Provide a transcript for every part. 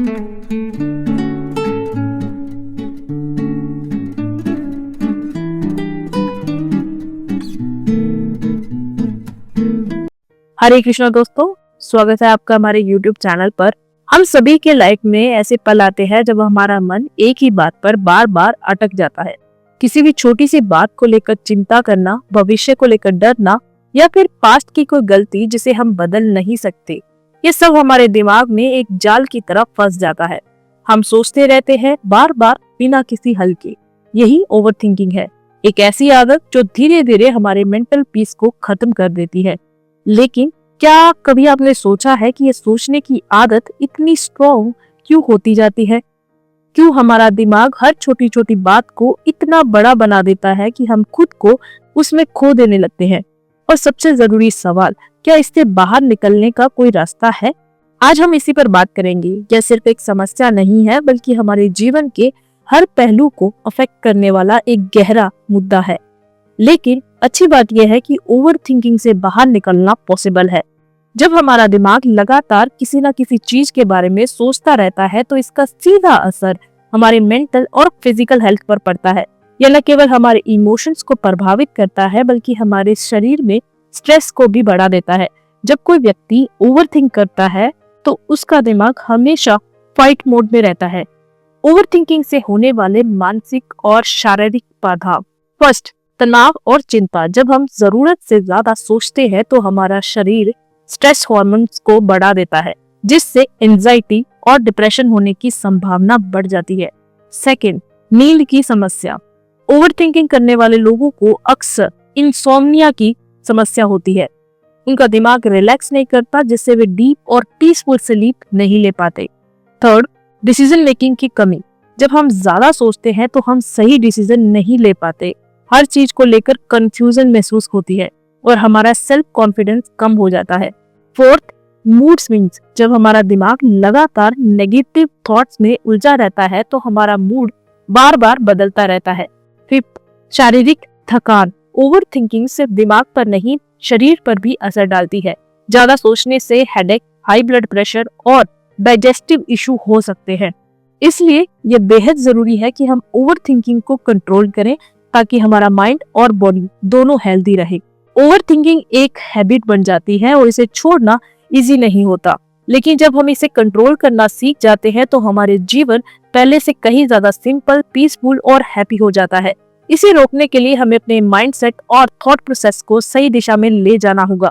हरे कृष्णा दोस्तों, स्वागत है आपका हमारे YouTube चैनल पर। हम सभी के लाइफ में ऐसे पल आते हैं जब हमारा मन एक ही बात पर बार बार अटक जाता है। किसी भी छोटी सी बात को लेकर चिंता करना, भविष्य को लेकर डरना या फिर पास्ट की कोई गलती जिसे हम बदल नहीं सकते, ये सब हमारे दिमाग में एक जाल की तरह फंस जाता है। हम सोचते रहते हैं बार बार बिना किसी हल के। यही ओवर थिंकिंग है, एक ऐसी आदत जो धीरे धीरे हमारे मेंटल पीस को खत्म कर देती है। लेकिन क्या कभी आपने सोचा है कि ये सोचने की आदत इतनी स्ट्रॉन्ग क्यों होती जाती है? क्यों हमारा दिमाग हर छोटी छोटी बात को इतना बड़ा बना देता है कि हम खुद को उसमें खो देने लगते हैं? और सबसे जरूरी सवाल, क्या इससे बाहर निकलने का कोई रास्ता है? आज हम इसी पर बात करेंगे। यह सिर्फ एक समस्या नहीं है, बल्कि हमारे जीवन के हर पहलू को अफेक्ट करने वाला एक गहरा मुद्दा है। लेकिन अच्छी बात यह है कि ओवर थिंकिंग से बाहर निकलना पॉसिबल है। जब हमारा दिमाग लगातार किसी न किसी चीज के बारे में सोचता रहता है तो इसका सीधा असर हमारे मेंटल और फिजिकल हेल्थ पर पड़ता है। यह न केवल हमारे इमोशंस को प्रभावित करता है, बल्कि हमारे शरीर में स्ट्रेस को भी बढ़ा देता है। जब कोई व्यक्ति ओवर थिंक करता है तो उसका दिमाग हमेशा फाइट मोड में रहता है। ओवर थिंकिंग से होने वाले मानसिक और शारीरिक प्रभाव। फर्स्ट, तनाव और चिंता। जब हम जरूरत से ज्यादा सोचते हैं तो हमारा शरीर स्ट्रेस हार्मोन्स को बढ़ा देता है, जिससे एंजाइटी और डिप्रेशन होने की संभावना बढ़ जाती है। सेकंड, नींद की समस्या। ओवर थिंकिंग करने वाले लोगों को अक्सर इंसोम्निया की समस्या होती है। उनका दिमाग रिलैक्स नहीं करता, जिससे वे डीप और पीसफुल स्लीप नहीं ले पाते। थर्ड, डिसीजन मेकिंग की कमी। जब हम ज्यादा सोचते हैं तो हम सही डिसीजन नहीं ले पाते। हर चीज को लेकर कंफ्यूजन महसूस होती है और हमारा सेल्फ कॉन्फिडेंस कम हो जाता है। Fourth, mood swings. जब हमारा दिमाग लगातार नेगेटिव थॉट्स में उलझा रहता है तो हमारा मूड बार बार बदलता रहता है। फिफ्थ, शारीरिक थकान। ओवर थिंकिंग सिर्फ दिमाग पर नहीं, शरीर पर भी असर डालती है। ज्यादा सोचने से हेडेक, हाई ब्लड प्रेशर और डाइजेस्टिव इशू हो सकते हैं। इसलिए यह बेहद जरूरी है कि हम ओवर थिंकिंग को कंट्रोल करें, ताकि हमारा माइंड और बॉडी दोनों हेल्दी रहे। ओवर थिंकिंग एक हैबिट बन जाती है और इसे छोड़ना इजी नहीं होता, लेकिन जब हम इसे कंट्रोल करना सीख जाते हैं तो हमारे जीवन पहले से कहीं ज्यादा सिंपल, पीसफुल और हैप्पी हो जाता है। इसे रोकने के लिए हमें अपने माइंडसेट और थॉट प्रोसेस को सही दिशा में ले जाना होगा।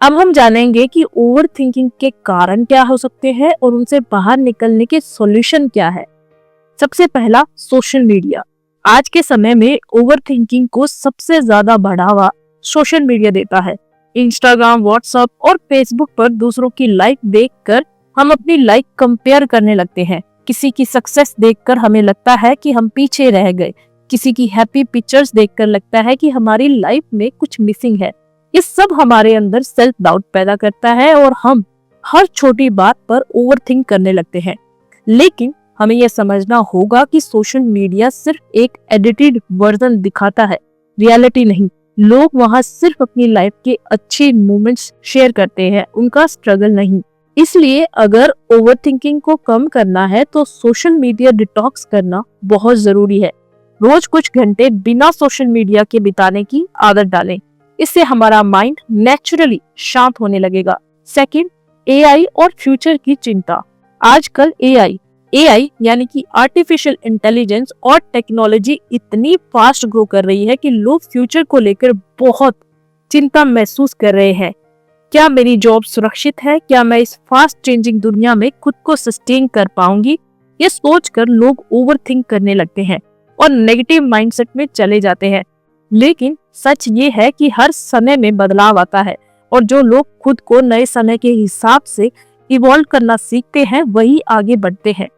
अब हम जानेंगे कि ओवर थिंकिंग के कारण क्या हो सकते हैं और उनसे बाहर निकलने के सॉल्यूशन क्या है। सबसे पहला, सोशल मीडिया। आज के समय में ओवर थिंकिंग को सबसे ज्यादा बढ़ावा सोशल मीडिया देता है। इंस्टाग्राम, व्हाट्सएप और फेसबुक पर दूसरों की लाइफ देखकर हम अपनी लाइफ कंपेयर करने लगते हैं। किसी की सक्सेस देखकर हमें लगता है कि हम पीछे रह गए। किसी की हैप्पी पिक्चर्स देखकर लगता है कि हमारी लाइफ में कुछ मिसिंग है। ये सब हमारे अंदर सेल्फ डाउट पैदा करता है और हम हर छोटी बात पर ओवर थिंक करने लगते हैं। लेकिन हमें यह समझना होगा कि सोशल मीडिया सिर्फ एक एडिटेड वर्जन दिखाता है, रियलिटी नहीं। लोग वहां सिर्फ अपनी लाइफ के अच्छे मोमेंट्स शेयर करते हैं, उनका स्ट्रगल नहीं। इसलिए अगर ओवर थिंकिंग को कम करना है तो सोशल मीडिया डिटॉक्स करना बहुत जरूरी है। रोज कुछ घंटे बिना सोशल मीडिया के बिताने की आदत डालें। इससे हमारा माइंड नेचुरली शांत होने लगेगा। सेकंड, एआई और फ्यूचर की चिंता। आजकल एआई यानी कि आर्टिफिशियल इंटेलिजेंस और टेक्नोलॉजी इतनी फास्ट ग्रो कर रही है कि लोग फ्यूचर को लेकर बहुत चिंता महसूस कर रहे हैं। क्या मेरी जॉब सुरक्षित है? क्या मैं इस फास्ट चेंजिंग दुनिया में खुद को सस्टेन कर पाऊंगी? ये सोचकर लोग ओवर थिंक करने लगते हैं और नेगेटिव माइंडसेट में चले जाते हैं। लेकिन सच ये है कि हर समय में बदलाव आता है और जो लोग खुद को नए समय के हिसाब से इवॉल्व करना सीखते हैं वही आगे बढ़ते हैं।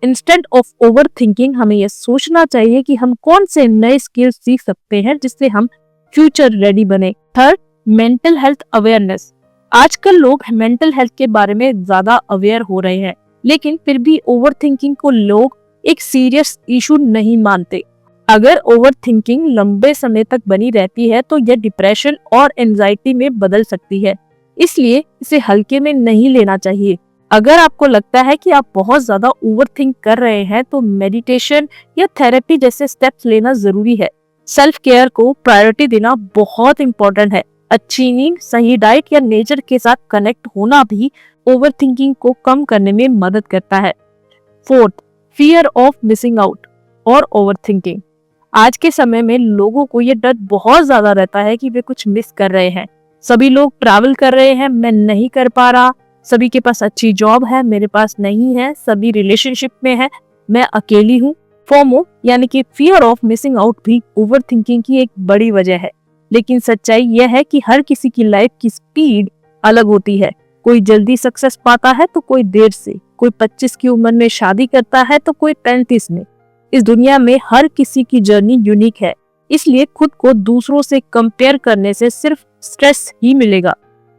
इंस्टेड ऑफ ओवर थिंकिंग हमें यह सोचना चाहिए कि हम कौन से नए स्किल्स सीख सकते हैं जिससे हम फ्यूचर रेडी बने। Third, mental health awareness. आजकल लोग मेंटल हेल्थ के बारे में ज्यादा अवेयर हो रहे हैं, लेकिन फिर भी ओवर थिंकिंग को लोग एक सीरियस इशू नहीं मानते। अगर ओवर थिंकिंग लंबे समय तक बनी रहती है तो यह डिप्रेशन और एंजाइटी में बदल सकती है। इसलिए इसे हल्के में नहीं लेना चाहिए। अगर आपको लगता है कि आप बहुत ज्यादा ओवरथिंक कर रहे हैं तो मेडिटेशन या थेरेपी जैसे स्टेप्स लेना जरूरी है। सेल्फ केयर को प्रायोरिटी देना बहुत इंपॉर्टेंट है। अच्छी नींद, सही डाइट या नेचर के साथ कनेक्ट होना भी ओवरथिंकिंग को कम करने में मदद करता है। Fourth, fear of missing out और ओवरथिंकिंग। आज के समय में लोगों को ये डर बहुत ज्यादा रहता है कि वे कुछ मिस कर रहे हैं। सभी लोग ट्रैवल कर रहे हैं, मैं नहीं कर पा रहा। सभी के पास अच्छी जॉब है, मेरे पास नहीं है। सभी रिलेशनशिप में है, मैं अकेली हूँ। फोमो यानी कि फियर ऑफ मिसिंग आउट भी ओवरथिंकिंग की एक बड़ी वजह है। लेकिन सच्चाई यह है कि हर किसी की लाइफ की स्पीड अलग होती है। कोई जल्दी सक्सेस पाता है तो कोई देर से, कोई 25 की उम्र में शादी करता है तो कोई 35 में। इस दुनिया में हर किसी की जर्नी यूनिक है, इसलिए खुद को दूसरों से कंपेयर करने से सिर्फ स्ट्रेस ही मिलेगा।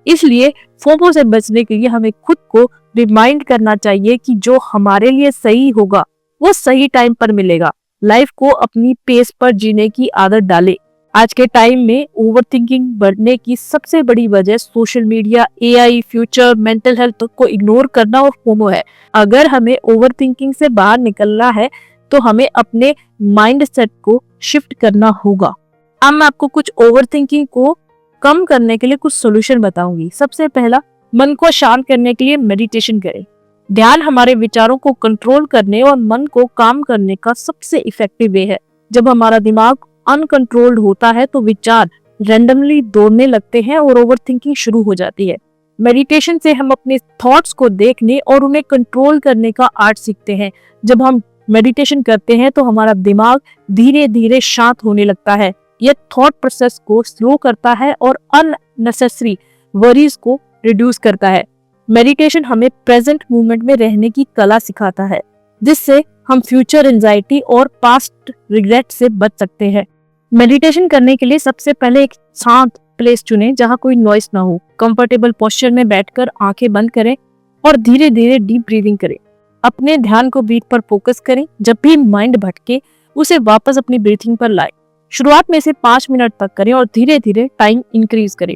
इसलिए फोमो से बचने के लिए हमें खुद को रिमाइंड करना चाहिए कि जो हमारे लिए सही होगा वो सही टाइम पर मिलेगा। लाइफ को अपनी पेस पर जीने की आदत डालें। आज के टाइम में ओवरथिंकिंग बढ़ने की सबसे बड़ी वजह social media, AI, future, mental health को इग्नोर करना और फोमो है। अगर हमें ओवरथिंकिंग से बाहर निकलना है तो हमें अपने माइंडसेट को शिफ्ट करना होगा। अब मैं आपको कुछ ओवरथिंकिंग को कम करने के लिए कुछ सॉल्यूशन बताऊंगी। सबसे पहला, मन को शांत करने के लिए मेडिटेशन करें। ध्यान हमारे विचारों को कंट्रोल करने और मन को काम करने का सबसे इफेक्टिव वे है। जब हमारा दिमाग अनकंट्रोल्ड होता है तो विचार रैंडमली दौड़ने लगते हैं और ओवरथिंकिंग शुरू हो जाती है। मेडिटेशन से हम अपने थॉट्स को देखने और उन्हें कंट्रोल करने का आर्ट सीखते हैं। जब हम मेडिटेशन करते हैं तो हमारा दिमाग धीरे धीरे शांत होने लगता है। यह थॉट प्रोसेस को स्लो करता है और अननेसेसरी वरीज को रिड्यूस करता है। मेडिटेशन हमें प्रेजेंट मोमेंट में रहने की कला सिखाता है, जिससे हम फ्यूचर एंजाइटी और पास्ट रिग्रेट से बच सकते हैं। मेडिटेशन करने के लिए सबसे पहले एक शांत प्लेस चुनें जहां कोई नॉइस ना हो। कंफर्टेबल पोस्चर में बैठकर आंखें बंद करें और धीरे धीरे डीप ब्रीदिंग करें। अपने ध्यान को ब्रीथ पर फोकस करें। जब भी माइंड भटके उसे वापस अपनी ब्रीथिंग पर लाएं। शुरुआत में इसे 5 मिनट तक करें और धीरे धीरे टाइम इंक्रीज करें।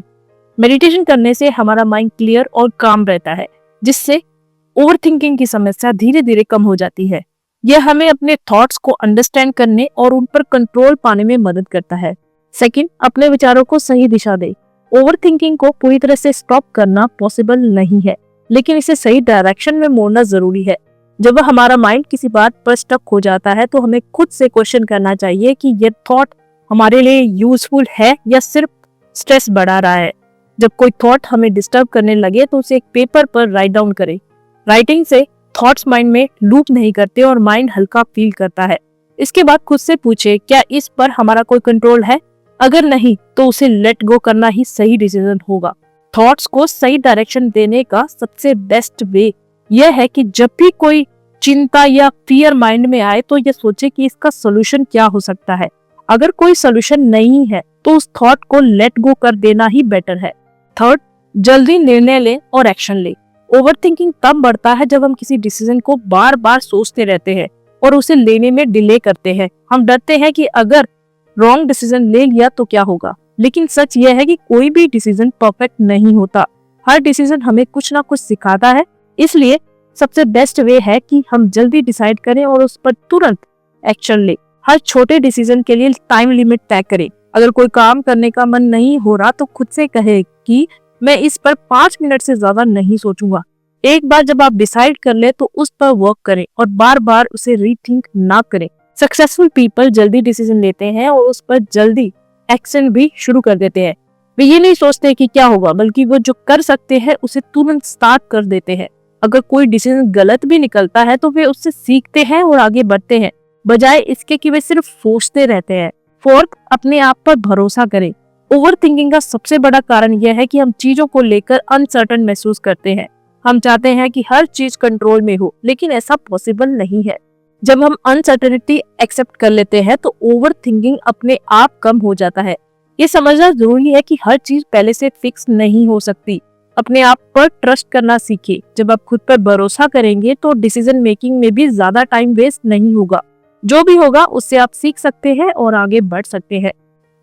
मेडिटेशन करने से हमारा माइंड क्लियर और काम रहता है, जिससे ओवरथिंकिंग की समस्या धीरे धीरे कम हो जाती है। यह हमें अपने थॉट्स को अंडरस्टैंड करने और उन पर कंट्रोल पाने में मदद करता है। सेकंड, अपने विचारों को सही दिशा दें। ओवरथिंकिंग को पूरी तरह से स्टॉप करना पॉसिबल नहीं है, लेकिन इसे सही डायरेक्शन में मोड़ना जरूरी है। जब हमारा माइंड किसी बात पर स्टक हो जाता है तो हमें खुद से क्वेश्चन करना चाहिए कि यह थॉट हमारे लिए यूजफुल है या सिर्फ स्ट्रेस बढ़ा रहा है। जब कोई थॉट हमें डिस्टर्ब करने लगे तो उसे एक पेपर पर राइट डाउन करें। राइटिंग से थॉट्स माइंड में लूप नहीं करते और माइंड हल्का फील करता है। इसके बाद खुद से पूछे, क्या इस पर हमारा कोई कंट्रोल है? अगर नहीं तो उसे लेट गो करना ही सही डिसीजन होगा। थॉट्स को सही डायरेक्शन देने का सबसे बेस्ट वे यह है कि जब भी कोई चिंता या फियर माइंड में आए तो यह सोचे कि इसका सोल्यूशन क्या हो सकता है। अगर कोई सोल्यूशन नहीं है तो उस थॉट को लेट गो कर देना ही बेटर है। थर्ड, जल्दी निर्णय लें और एक्शन लें। ओवरथिंकिंग तब बढ़ता है जब हम किसी डिसीजन को बार बार सोचते रहते हैं और उसे लेने में डिले करते हैं। हम डरते हैं कि अगर रॉन्ग डिसीजन ले लिया तो क्या होगा, लेकिन सच यह है कि कोई भी डिसीजन परफेक्ट नहीं होता। हर डिसीजन हमें कुछ ना कुछ सिखाता है। इसलिए सबसे बेस्ट वे है कि हम जल्दी डिसाइड करें और उस पर तुरंत एक्शन लें। हर छोटे डिसीजन के लिए टाइम लिमिट तय करें। अगर कोई काम करने का मन नहीं हो रहा तो खुद से कहे कि मैं इस पर 5 मिनट से ज्यादा नहीं सोचूंगा। एक बार जब आप डिसाइड कर ले तो उस पर वर्क करें और बार बार उसे रीथिंक ना करें। सक्सेसफुल पीपल जल्दी डिसीजन लेते हैं और उस पर जल्दी एक्शन भी शुरू कर देते हैं। वे ये नहीं सोचते कि क्या होगा, बल्कि वो जो कर सकते हैं उसे तुरंत स्टार्ट कर देते हैं। अगर कोई डिसीजन गलत भी निकलता है तो वे उससे सीखते हैं और आगे बढ़ते हैं, बजाय इसके कि वे सिर्फ सोचते रहते हैं। फोर्थ, अपने आप पर भरोसा करें। ओवरथिंकिंग का सबसे बड़ा कारण यह है कि हम चीजों को लेकर अनसर्टेन महसूस करते हैं। हम चाहते हैं कि हर चीज कंट्रोल में हो, लेकिन ऐसा पॉसिबल नहीं है। जब हम अनसर्टेनिटी एक्सेप्ट कर लेते हैं तो ओवरथिंकिंग अपने आप कम हो जाता है। ये समझना जरूरी है कि हर चीज पहले से फिक्स नहीं हो सकती। अपने आप पर ट्रस्ट करना सीखिए। जब आप खुद पर भरोसा करेंगे तो डिसीजन मेकिंग में भी ज्यादा टाइम वेस्ट नहीं होगा। जो भी होगा उससे आप सीख सकते हैं और आगे बढ़ सकते हैं।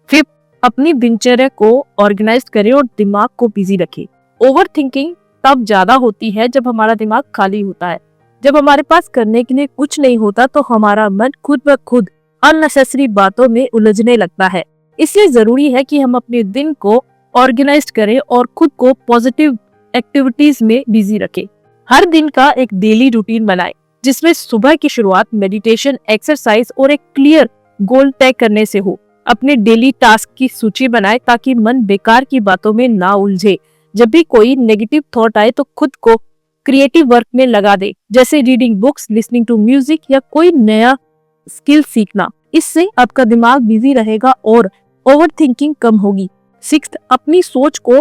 फिफ्थ, अपनी दिनचर्या को ऑर्गेनाइज करें और दिमाग को बिजी रखें। ओवरथिंकिंग तब ज्यादा होती है जब हमारा दिमाग खाली होता है। जब हमारे पास करने के लिए कुछ नहीं होता तो हमारा मन खुद ब खुद अननेसेसरी बातों में उलझने लगता है। इसलिए जरूरी है कि हम अपने दिन को ऑर्गेनाइज करें और खुद को पॉजिटिव एक्टिविटीज में बिजी रखें। हर दिन का एक डेली रूटीन बनाएं, जिसमें सुबह की शुरुआत मेडिटेशन, एक्सरसाइज और एक क्लियर गोल तय करने से हो। अपने डेली टास्क की सूची बनाएं ताकि मन बेकार की बातों में ना उलझे। जब भी कोई नेगेटिव थॉट आए तो खुद को क्रिएटिव वर्क में लगा दे, जैसे reading books, listening to music या कोई नया स्किल सीखना। इससे आपका दिमाग बिजी रहेगा और ओवर थिंकिंग कम होगी। 6, अपनी सोच को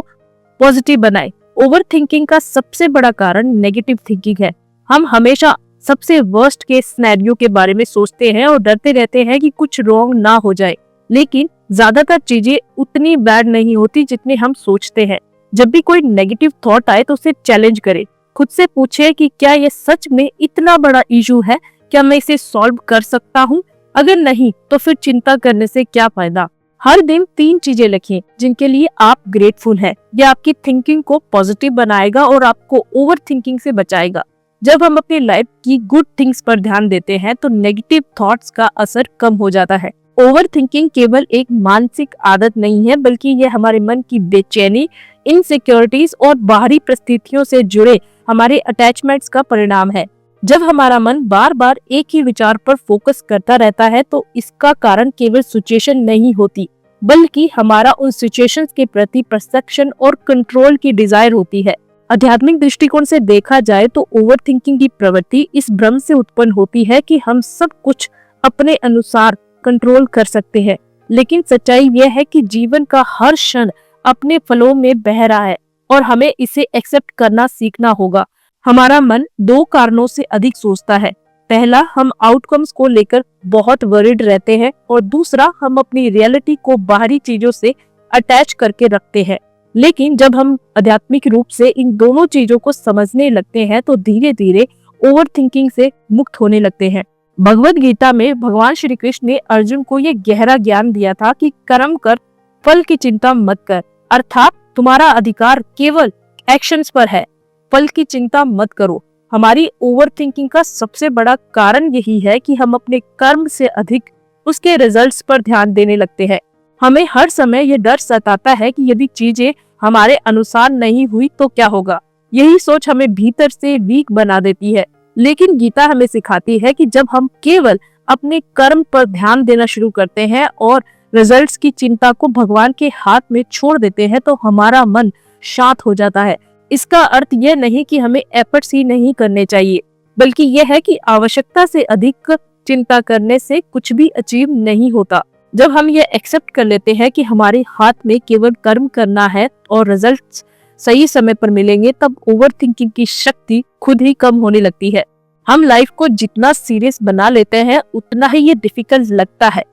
पॉजिटिव बनाएं। ओवर थिंकिंग का सबसे बड़ा कारण नेगेटिव थिंकिंग है। हम हमेशा सबसे वर्स्ट केस सिनेरियो के बारे में सोचते हैं और डरते रहते हैं कि कुछ रॉन्ग ना हो जाए, लेकिन ज्यादातर चीजें उतनी बैड नहीं होती जितनी हम सोचते हैं। जब भी कोई नेगेटिव थॉट आए तो उसे चैलेंज करें। खुद से पूछे कि क्या ये सच में इतना बड़ा इशू है, क्या मैं इसे सॉल्व कर सकता हूँ? अगर नहीं तो फिर चिंता करने से क्या फायदा। हर दिन 3 चीजें लिखें जिनके लिए आप ग्रेटफुल हैं। यह आपकी थिंकिंग को पॉजिटिव बनाएगा और आपको ओवर थिंकिंग से बचाएगा। जब हम अपनी लाइफ की गुड थिंग्स पर ध्यान देते हैं तो नेगेटिव थॉट्स का असर कम हो जाता है। ओवर थिंकिंग केवल एक मानसिक आदत नहीं है, बल्कि यह हमारे मन की बेचैनी, इनसिक्योरिटीज और बाहरी परिस्थितियों से जुड़े हमारे अटैचमेंट्स का परिणाम है। जब हमारा मन बार बार एक ही विचार पर फोकस करता रहता है तो इसका कारण केवल सिचुएशन नहीं होती, बल्कि हमारा उन सिचुएशंस के प्रति परसेप्शन और कंट्रोल की डिजायर होती है। आध्यात्मिक दृष्टिकोण से देखा जाए तो ओवर थिंकिंग की प्रवृत्ति इस भ्रम से उत्पन्न होती है कि हम सब कुछ अपने अनुसार कंट्रोल कर सकते हैं, लेकिन सच्चाई यह है कि जीवन का हर क्षण अपने फलों में बह रहा है और हमें इसे एक्सेप्ट करना सीखना होगा। हमारा मन 2 कारणों से अधिक सोचता है। पहला, हम आउटकम्स को लेकर बहुत वरीड रहते हैं और दूसरा, हम अपनी रियलिटी को बाहरी चीजों से अटैच करके रखते हैं। लेकिन जब हम आध्यात्मिक रूप से इन दोनों चीजों को समझने लगते हैं तो धीरे धीरे ओवर थिंकिंग से मुक्त होने लगते हैं। भगवद गीता में भगवान श्री कृष्ण ने अर्जुन को यह गहरा ज्ञान दिया था कि कर्म कर, फल की चिंता मत कर। अर्थात तुम्हारा अधिकार केवल एक्शंस पर है, फल की चिंता मत करो। हमारी ओवर थिंकिंग का सबसे बड़ा कारण यही है कि हम अपने कर्म से अधिक उसके रिजल्ट्स पर ध्यान देने लगते हैं। हमें हर समय यह डर सताता है कि यदि चीजें हमारे अनुसार नहीं हुई तो क्या होगा। यही सोच हमें भीतर से वीक बना देती है। लेकिन गीता हमें सिखाती है कि जब हम केवल अपने कर्म पर ध्यान देना शुरू करते हैं और रिजल्ट्स की चिंता को भगवान के हाथ में छोड़ देते हैं तो हमारा मन शांत हो जाता है। इसका अर्थ यह नहीं कि हमें एफर्ट्स ही नहीं करने चाहिए, बल्कि यह है कि आवश्यकता से अधिक चिंता करने से कुछ भी अचीव नहीं होता। जब हम ये एक्सेप्ट कर लेते हैं कि हमारे हाथ में केवल कर्म करना है और रिजल्ट्स सही समय पर मिलेंगे, तब ओवर थिंकिंग की शक्ति खुद ही कम होने लगती है। हम लाइफ को जितना सीरियस बना लेते हैं उतना ही ये डिफिकल्ट लगता है।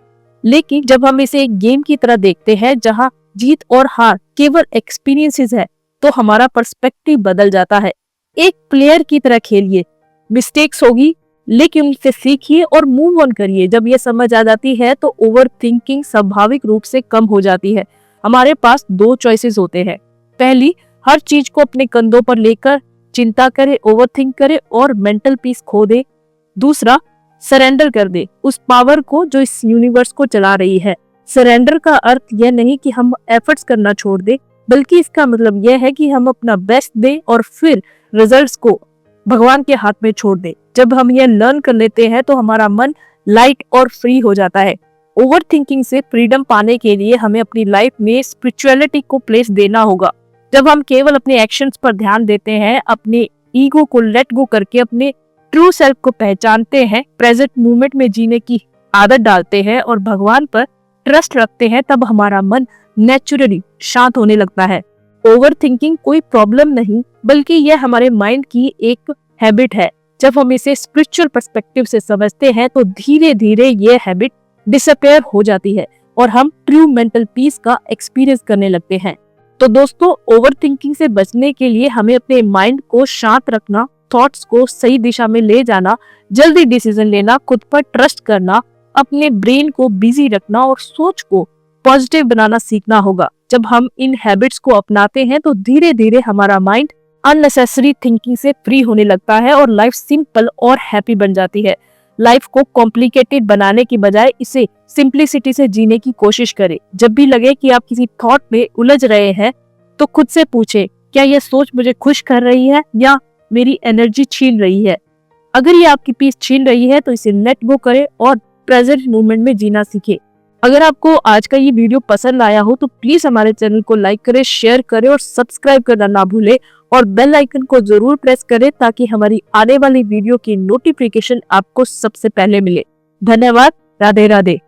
लेकिन जब हम इसे एक गेम की तरह देखते हैं जहां जीत और हार केवल एक्सपीरियंसेस है, तो हमारा पर्सपेक्टिव बदल जाता है। एक प्लेयर की तरह खेलिए, मिस्टेक्स होगी लेकिन उनसे सीखिए और मूव ऑन करिए। जब ये समझ आ जाती है तो ओवर थिंकिंग स्वाभाविक रूप से कम हो जाती है। हमारे पास 2 चॉइसेस होते हैं। पहली, हर चीज को अपने कंधों पर लेकर चिंता करे, ओवर थिंक करे और मेंटल पीस खो दे। दूसरा, सरेंडर कर दे उस पावर को जो इस यूनिवर्स को चला रही है। सरेंडर का अर्थ यह नहीं कि हम एफर्ट्स करना छोड़ दे, बल्कि इसका मतलब यह है कि हम अपना बेस्ट दें और फिर रिजल्ट्स को भगवान के हाथ में छोड़ दें। जब हम यह लर्न कर लेते हैं तो हमारा मन लाइट और फ्री हो जाता है। ओवर थिंकिंग से फ्रीडम पाने के लिए हमें अपनी लाइफ में स्पिरिचुअलिटी को प्लेस देना होगा। जब हम केवल अपने एक्शंस पर ध्यान देते हैं, अपने ईगो को लेट गो करके अपने ट्रू सेल्फ को पहचानते हैं, प्रेजेंट मोमेंट में जीने की आदत डालते हैं और भगवान पर ट्रस्ट रखते हैं, तब हमारा मन नेचुरली शांत होने लगता है। ओवर थिंकिंग कोई प्रॉब्लम नहीं, बल्कि यह हमारे माइंड की एक हैबिट है। जब हम इसे स्पिरिचुअल पर्सपेक्टिव से समझते हैं तो धीरे धीरे ये हैबिट डिसअपेयर हो जाती है और हम ट्रू मेंटल पीस का एक्सपीरियंस करने लगते हैं। तो दोस्तों, ओवर थिंकिंग से बचने के लिए हमें अपने माइंड को शांत रखना, थॉट्स को सही दिशा में ले जाना, जल्दी डिसीजन लेना, खुद पर ट्रस्ट करना, अपने ब्रेन को बिजी रखना और सोच को पॉजिटिव बनाना सीखना होगा। जब हम इन हैबिट्स को अपनाते हैं तो धीरे धीरे हमारा माइंड अननेसेसरी थिंकिंग से फ्री होने लगता है और लाइफ सिंपल और हैप्पी बन जाती है। लाइफ को कॉम्प्लिकेटेड बनाने की बजाय इसे सिंप्लिसिटी से जीने की कोशिश करें। जब भी लगे कि आप किसी थॉट में उलझ रहे हैं तो खुद से पूछें, क्या यह सोच मुझे खुश कर रही है या मेरी एनर्जी छीन रही है। अगर ये आपकी पीस छीन रही है तो इसे लेट गो करें और प्रेजेंट मोमेंट में जीना सीखें। अगर आपको आज का ये वीडियो पसंद आया हो तो प्लीज हमारे चैनल को लाइक करें, शेयर करें और सब्सक्राइब करना ना भूलें और बेल आइकन को जरूर प्रेस करें ताकि हमारी आने वाली वीडियो की नोटिफिकेशन आपको सबसे पहले मिले। धन्यवाद। राधे राधे।